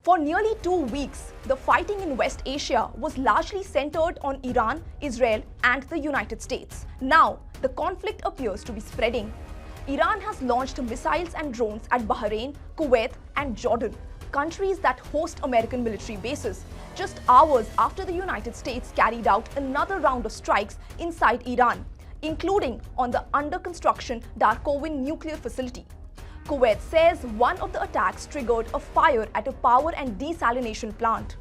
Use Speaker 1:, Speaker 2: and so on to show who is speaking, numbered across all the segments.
Speaker 1: For nearly 2 weeks, the fighting in West Asia was largely centered on Iran, Israel, and the United States. Now, the conflict appears to be spreading. Iran has launched missiles and drones at Bahrain, Kuwait, and Jordan, countries that host American military bases, just hours after the United States carried out another round of strikes inside Iran, including on the under-construction Darkovin nuclear facility. Kuwait says one of the attacks triggered a fire at a power and desalination plant.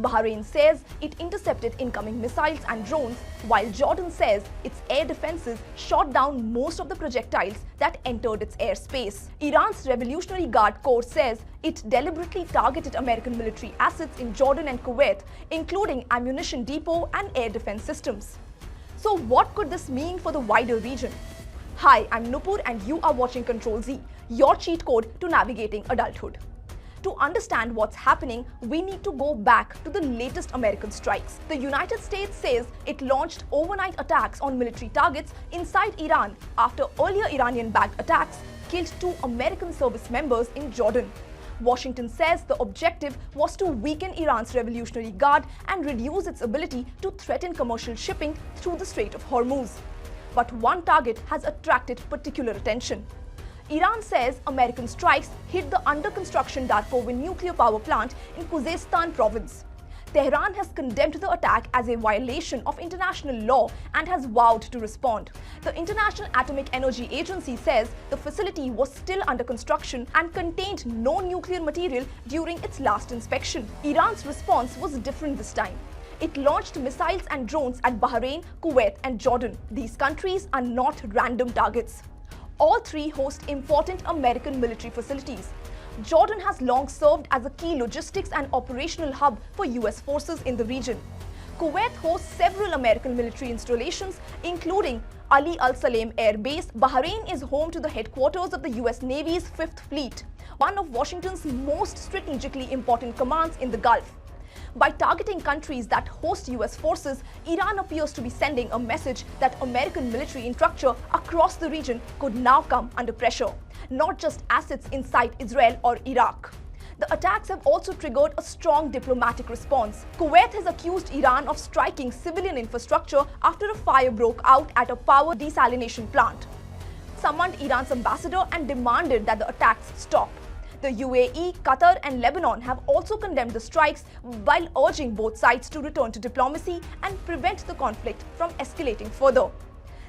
Speaker 1: Bahrain says it intercepted incoming missiles and drones, while Jordan says its air defenses shot down most of the projectiles that entered its airspace. Iran's Revolutionary Guard Corps says it deliberately targeted American military assets in Jordan and Kuwait, including ammunition depot and air defense systems. So what could this mean for the wider region? Hi, I'm Nupur and you are watching Control Z, your cheat code to navigating adulthood. To understand what's happening, we need to go back to the latest American strikes. The United States says it launched overnight attacks on military targets inside Iran after earlier Iranian-backed attacks killed 2 American service members in Jordan. Washington says the objective was to weaken Iran's Revolutionary Guard and reduce its ability to threaten commercial shipping through the Strait of Hormuz. But one target has attracted particular attention. Iran says American strikes hit the under-construction Darkovin nuclear power plant in Khuzestan province. Tehran has condemned the attack as a violation of international law and has vowed to respond. The International Atomic Energy Agency says the facility was still under construction and contained no nuclear material during its last inspection. Iran's response was different this time. It launched missiles and drones at Bahrain, Kuwait, and Jordan. These countries are not random targets. All 3 host important American military facilities. Jordan has long served as a key logistics and operational hub for US forces in the region. Kuwait hosts several American military installations, including Ali Al Salem Air Base. Bahrain is home to the headquarters of the US Navy's 5th Fleet, one of Washington's most strategically important commands in the Gulf. By targeting countries that host US forces, Iran appears to be sending a message that American military infrastructure across the region could now come under pressure, not just assets inside Israel or Iraq. The attacks have also triggered a strong diplomatic response. Kuwait has accused Iran of striking civilian infrastructure after a fire broke out at a power desalination plant. Summoned Iran's ambassador and demanded that the attacks stop. The UAE, Qatar, and Lebanon have also condemned the strikes while urging both sides to return to diplomacy and prevent the conflict from escalating further.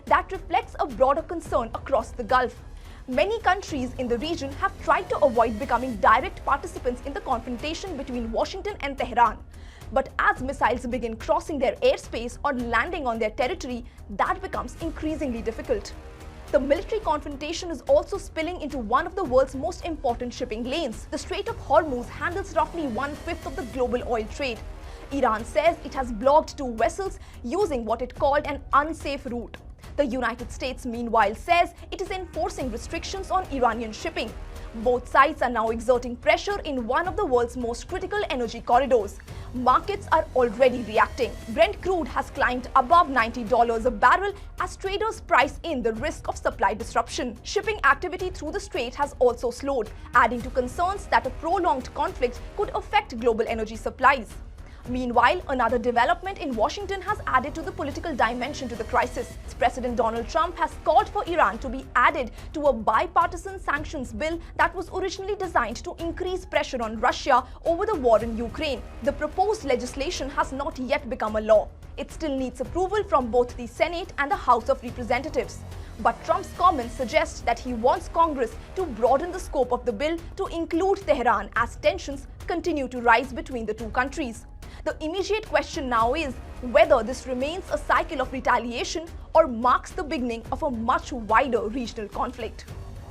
Speaker 1: That reflects a broader concern across the Gulf. Many countries in the region have tried to avoid becoming direct participants in the confrontation between Washington and Tehran. But as missiles begin crossing their airspace or landing on their territory, that becomes increasingly difficult. The military confrontation is also spilling into one of the world's most important shipping lanes. The Strait of Hormuz handles roughly 1/5 of the global oil trade. Iran says it has blocked 2 vessels using what it called an unsafe route. The United States, meanwhile, says it is enforcing restrictions on Iranian shipping. Both sides are now exerting pressure in one of the world's most critical energy corridors. Markets are already reacting. Brent crude has climbed above $90 a barrel as traders price in the risk of supply disruption. Shipping activity through the strait has also slowed, adding to concerns that a prolonged conflict could affect global energy supplies. Meanwhile, another development in Washington has added to the political dimension to the crisis. President Donald Trump has called for Iran to be added to a bipartisan sanctions bill that was originally designed to increase pressure on Russia over the war in Ukraine. The proposed legislation has not yet become a law. It still needs approval from both the Senate and the House of Representatives. But Trump's comments suggest that he wants Congress to broaden the scope of the bill to include Tehran as tensions continue to rise between the 2 countries. The immediate question now is whether this remains a cycle of retaliation or marks the beginning of a much wider regional conflict.